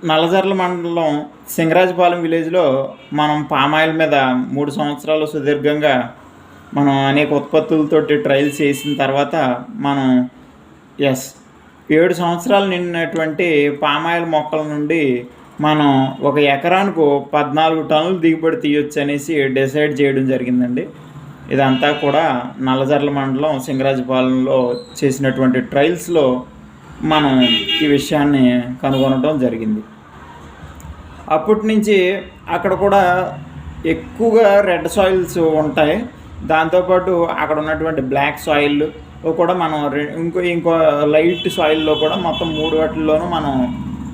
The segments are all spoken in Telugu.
నల్లజర్ల మండలం సింగరాజపాలెం విలేజ్లో మనం పామాయిల్ మీద 3 సంవత్సరాలు సుదీర్ఘంగా మనం అనేక ఉత్పత్తులతోటి ట్రయల్స్ చేసిన తర్వాత మనం 7 సంవత్సరాలు నిండినటువంటి పామాయిల్ మొక్కల నుండి మనం ఒక ఎకరానికి 14 టన్నులు దిగుబడి తీయొచ్చు అనేసి డిసైడ్ చేయడం జరిగిందండి. ఇదంతా కూడా నల్లజర్ల మండలం సింగరాజపాలెంలో చేసినటువంటి ట్రయల్స్లో మనం ఈ విషయాన్ని కనుగొనడం జరిగింది. అప్పటి నుంచి అక్కడ కూడా ఎక్కువగా రెడ్ సాయిల్స్ ఉంటాయి. దాంతోపాటు అక్కడ ఉన్నటువంటి బ్లాక్ సాయిల్ కూడా మనం ఇంకో లైట్ సాయిల్లో కూడా మొత్తం 3 వాటిల్లోనూ మనం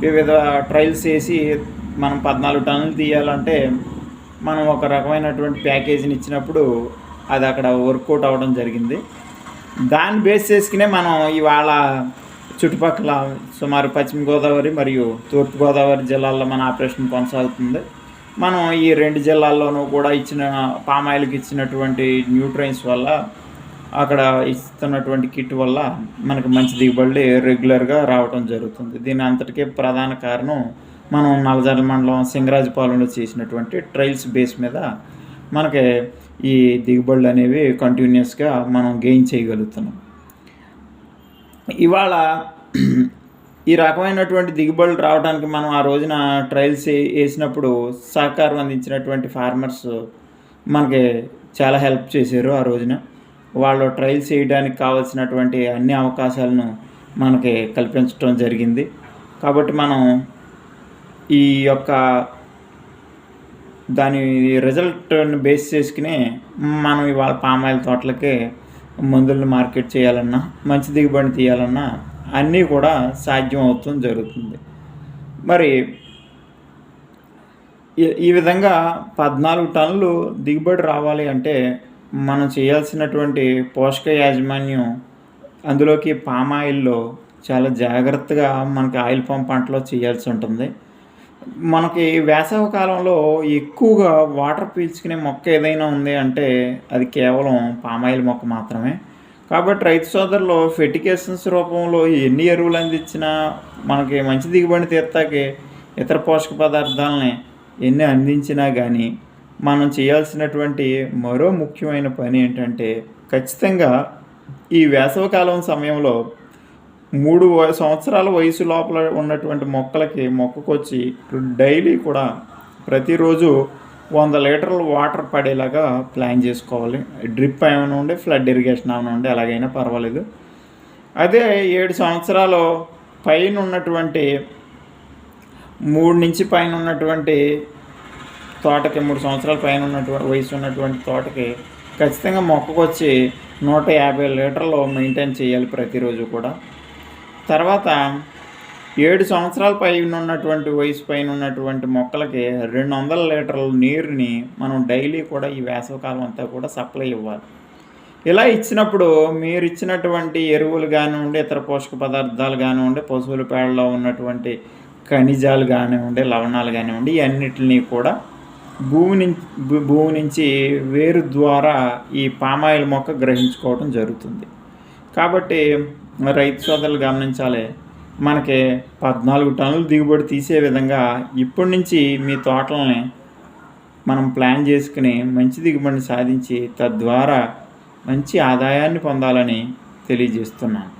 వివిధ ట్రయల్స్ చేసి మనం 14 టన్నులు తీయాలంటే మనం ఒక రకమైనటువంటి ప్యాకేజీని ఇచ్చినప్పుడు అది అక్కడ వర్కౌట్ అవ్వడం జరిగింది. దాన్ని బేస్ చేసుకునే మనం ఇవాళ చుట్టుపక్కల సుమారు పశ్చిమ గోదావరి మరియు తూర్పుగోదావరి జిల్లాల్లో మన ఆపరేషన్ కొనసాగుతుంది. మనం ఈ 2 జిల్లాల్లోనూ కూడా ఇచ్చిన పామాయిల్కి ఇచ్చినటువంటి న్యూట్రియన్స్ వల్ల అక్కడ ఇస్తున్నటువంటి కిట్ వల్ల మనకు మంచి దిగుబడి రెగ్యులర్గా రావడం జరుగుతుంది. దీని అంతటికీ ప్రధాన కారణం మనం నల్లజర్ల మండలం సింగరాజపాలెంలో చేసినటువంటి ట్రయల్స్ బేస్ మీద మనకి ఈ దిగుబడులు అనేవి కంటిన్యూస్గా మనం గెయిన్ చేయగలుగుతున్నాం. ఇవాళ ఈ రకమైనటువంటి దిగుబడులు రావడానికి మనం ఆ రోజున ట్రయల్స్ వేసినప్పుడు సహకారం అందించినటువంటి ఫార్మర్స్ మనకి చాలా హెల్ప్ చేశారు. ఆ రోజున వాళ్ళు ట్రయల్స్ చేయడానికి కావాల్సినటువంటి అన్ని అవకాశాలను మనకి కల్పించడం జరిగింది. కాబట్టి మనం ఈ యొక్క దాని రిజల్ట్ని బేస్ చేసుకుని మనం ఇవాళ పామాయిల్ తోటలకి మందులను మార్కెట్ చేయాలన్నా మంచి దిగుబడి తీయాలన్నా అన్నీ కూడా సాధ్యం అవుతుంది జరుగుతుంది. మరి ఈ విధంగా 14 టన్నులు దిగుబడి రావాలి అంటే మనం చేయాల్సినటువంటి పోషక యాజమాన్యం అందులోకి పామాయిల్లో చాలా జాగ్రత్తగా మనకి ఆయిల్ పామ్ పంటలో చేయాల్సి ఉంటుంది. మనకి వేసవి కాలంలో ఎక్కువగా వాటర్ పీల్చుకునే మొక్క ఏదైనా ఉంది అంటే అది కేవలం పామాయిల్ మొక్క మాత్రమే. కాబట్టి రైతు సోదరులు ఫెర్టికేషన్స్ రూపంలో ఎన్ని ఎరువులు అందించినా మనకి మంచి దిగుబడి తీర్తాకి ఇతర పోషక పదార్థాలని ఎన్ని అందించినా కానీ మనం చేయాల్సినటువంటి మరో ముఖ్యమైన పని ఏంటంటే ఖచ్చితంగా ఈ వేసవికాలం సమయంలో 3 సంవత్సరాల వయసు లోపల ఉన్నటువంటి మొక్కలకి మొక్కకొచ్చి డైలీ కూడా ప్రతిరోజు 100 లీటర్ల వాటర్ పడేలాగా ప్లాన్ చేసుకోవాలి. డ్రిప్ ఏమైనా ఉండే ఫ్లడ్ ఇరిగేషన్ ఏమైనా ఉండే ఎలాగైనా పర్వాలేదు. అదే 7 సంవత్సరాలు పైన ఉన్నటువంటి 3 నుంచి పైన ఉన్నటువంటి తోటకి 3 సంవత్సరాల పైన ఉన్నటువంటి వయసు ఉన్నటువంటి తోటకి ఖచ్చితంగా మొక్కకొచ్చి 150 లీటర్లు మెయింటైన్ చేయాలి ప్రతిరోజు కూడా. తర్వాత 7 సంవత్సరాల పైన ఉన్నటువంటి వయసు పైన ఉన్నటువంటి మొక్కలకి 200 లీటర్ల నీరుని మనం డైలీ కూడా ఈ వేసవికాలం అంతా కూడా సప్లై ఇవ్వాలి. ఇలా ఇచ్చినప్పుడు మీరు ఇచ్చినటువంటి ఎరువులు కానివ్వండి, ఇతర పోషక పదార్థాలు కానివ్వండి, పశువుల పేడలో ఉన్నటువంటి ఖనిజాలు కానివ్వండి, లవణాలు కానివ్వండి, ఇవన్నిటిని కూడా భూమి నుంచి వేరు ద్వారా ఈ పామాయిల్ మొక్క గ్రహించుకోవడం జరుగుతుంది. కాబట్టి రైతు సోదరులు గమనించాలి, మనకి 14 టన్నులు దిగుబడి తీసే విధంగా ఇప్పటి నుంచి మీ తోటలని మనం ప్లాన్ చేసుకుని మంచి దిగుబడిని సాధించి తద్వారా మంచి ఆదాయాన్ని పొందాలని తెలియజేస్తున్నాను.